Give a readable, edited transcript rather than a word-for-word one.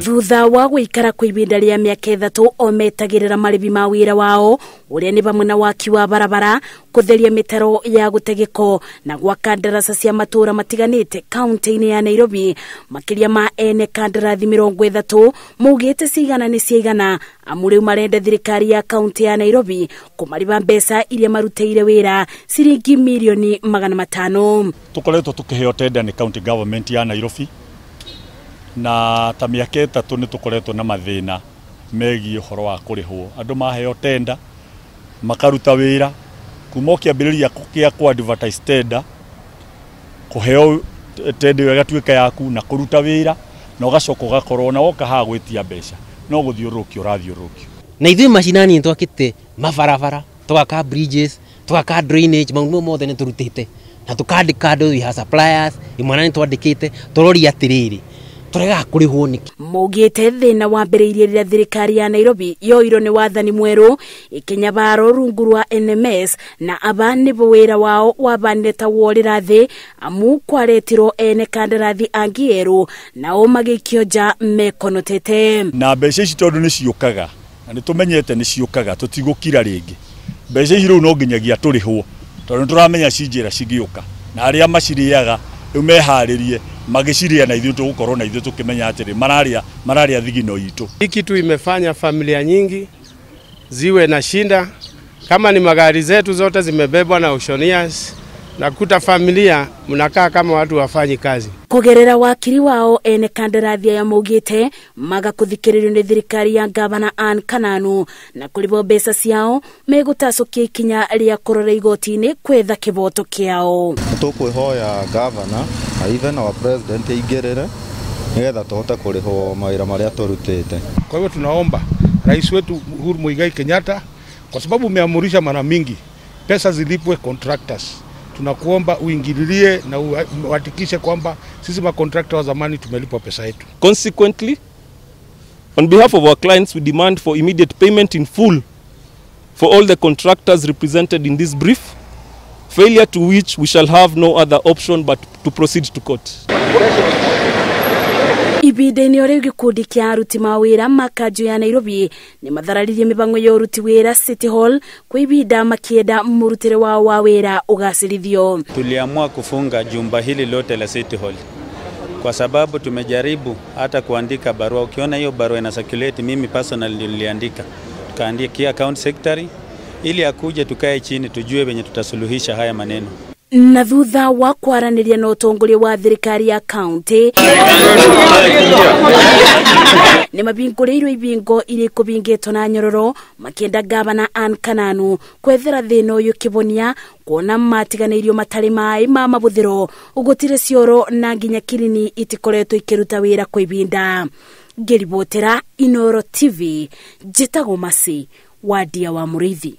Thutha wa gũikara kwa ihinda rĩa mĩaka 3 o metagĩrĩra marĩhi ma wĩra wao ũrĩa nĩ vamwe na waki wa barabara, kũtheria mĩtaro ya gũtegeko na gwaka ndaraca cia matũra matiganĩte kaunti-inĩ ya Nairobi, makĩria ma ene kandarathi 30 maugĩte cigana nĩ ciigana, amu rĩu marenda thirikari ya kaunti ya Nairobi kũmarĩha mbeca iria marutĩire wĩra ciringi mirioni 500. Tukoretwo tukiheo tenda ni county government ya Nairobi na ta mĩaka 3 nĩ tukoretwo na mathĩna megiĩ ũhoro wa kũrĩhwo. Andũ maheo tenda makaruta wĩra kuma kĩambĩrĩria gĩa ku advertise tenda, kũheo tenda ĩgatuĩka yaku na kũruta wĩra na ũgacoka ũgakorwo na woka ha gwĩtia mbeca no gũthiũrũrũkio ũrathiũrũrũkio. Na ithuĩ macinani twakĩte mabarabara, twaka bridges, twaka drainage, maũndũ mothe nĩ tũrutĩte na tukandĩka andũ ya suppliers, imwana nĩ twandĩkĩte tũroria atĩrĩrĩ turega kũrĩhwo nĩkĩ. Maugĩte thĩna wambĩrĩirie rĩrĩa thirikari ya Nairobi yoirwo nĩ wathani mwerũ ikinya baro rungu rwa NMS na aba nĩbo wĩra wao wabanire ta worĩra thĩ, amu kwaretirwo ene kandarathi angĩ erũ nao magĩikio nja mekonotete. Na mbeca ici tondũ nĩ ciũkaga na nĩ tũmenyete nĩ ciũkaga, tũtigũkira rĩngĩ. Mbeca ici rĩu no nginyagia tũrĩhwo tondũ tũramenya cinjĩra cigĩũka na arĩa macirĩaga rĩu meharĩrie magĩciria na ithuĩ tũgũkorwo na ithuĩ tũkĩmenya atĩrĩ mararia thigino itũ. Hii kitu imefanya familia nyingi ziwe na shinda, kama ni magari zetu zote zimebebwa na auctioneers, na kuta familia mnakaa kama watu wafanyi kazi. Kugerera wakiri wao ene kandarathi ya maugĩte magakuthikĩrĩrio nĩ thirikari ya Gavana Ann Kananu na kũrĩhwo mbeca ciao megũtacũkia ikinya rĩa kũrora igoti-inĩ kwetha kĩboto kĩao. Tũkwĩhoya Gavana na even our president aingĩrĩre nĩgetha tũhote kũrĩhwo mawĩra marĩa tũrutĩte. Kwa hivyo tunaomba rais wetu Uhuru Muigai Kenyatta, kwa sababu umeamurisha mara mingi pesa zilipwe contractors, tunakuomba uingililie na uhakikishe kwamba sisi ma contractor wa zamani tumelipwa pesa yetu. Consequently, on behalf of our clients, we demand for immediate payment in full for all the contractors represented in this brief, failure to which we shall have no other option but to proceed to court. Ibida-inĩ o rĩu gĩkundi kĩa aruti mawĩra makanjũ ya Nairobi nĩ mathararirie mĩbango ya ũruti wĩra City Hall kwa ibida makĩenda mũrutĩre wao wa wĩra ũgacĩrithio. Tuliamua kufunga jumba hili lote la City Hall kwa sababu tumejaribu hata kuandika barua. Ukiona hiyo barua ina circulate, mimi personally niliandika, tukaandikia county secretary ili akuje tukae chini tujue venye tutasuluhisha haya maneno. Na thutha wa kwaranĩria na ũtongoria wa thirikari ya kaunti nĩ mabingũrĩirwo ibingo irĩ kũbingĩtwo na nyororo makĩenda Gavana Ann Kananu kwethera thĩna ũyũ kĩbonia, kuona matiganĩirio matarĩ maĩ ma mabũthĩro, ũgũtire cioro na nginya kirini itikoretwo ikĩruta wĩra kwa ibinda. Ngĩribotera Inooro TV, njĩtagwo Masi wa Dia wa Mũrĩithi.